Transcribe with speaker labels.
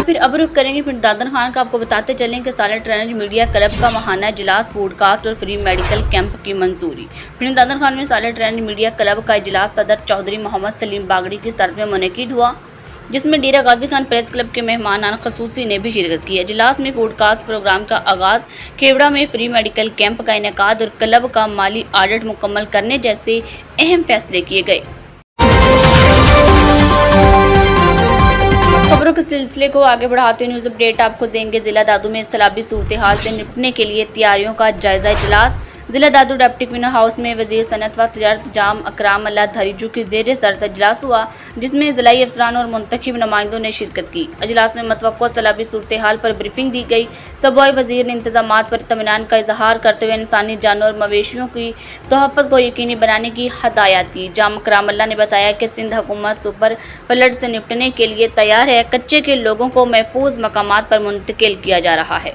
Speaker 1: फिर अब रुख करेंगे पिंड दादन खान का। आपको बताते चलें कि सालर ड्रेनेज मीडिया क्लब का माहाना इजलास पॉडकास्ट और फ्री मेडिकल कैंप की मंजूरी। पिंड दादन खान में सालर ड्रेनेज मीडिया क्लब का इजलास सदर चौधरी मोहम्मद सलीम बागड़ी की सदर में मुनक़िद हुआ, जिसमें डेरा गाजी खान प्रेस क्लब के मेहमान खसूसी ने भी शिरकत की। इजलास में पॉडकास्ट प्रोग्राम का आगाज़, खेवड़ा में फ्री मेडिकल कैंप का इनेकाद और क्लब का माली ऑडिट मुकम्मल करने जैसे अहम फैसले किए गए। खबरों के सिलसिले को आगे बढ़ाते हुए न्यूज़ अपडेट आपको देंगे। जिला दादू में सैलाबी सूरत हाल से निपटने के लिए तैयारियों का जायजा इजलास। जिला दादू डिप्टी कमिश्नर हाउस में वज़ीर सनअत व तिजारत जाम अकराम अल्लाह धरीजू की ज़ेर सदरत इजलास हुआ, जिसमें ज़िलाई अफसरान और मुंतखब नुमाइंदों ने शिरकत की। इजलास में मतवक्को सैलाबी सूरत हाल पर ब्रीफिंग दी गई। सूबाई वज़ीर ने इंतजामात पर इत्मीनान का इजहार करते हुए इंसानी जानों और मवेशियों की तहफ़्फ़ुज़ को यकीनी बनाने की हदायत की। जाम अकराम अल्लाह ने बताया कि सिंध हुकूमत सुपर फ्लड से निपटने के लिए तैयार है। कच्चे के लोगों को महफूज मकामात पर मुंतकिल किया जा रहा है।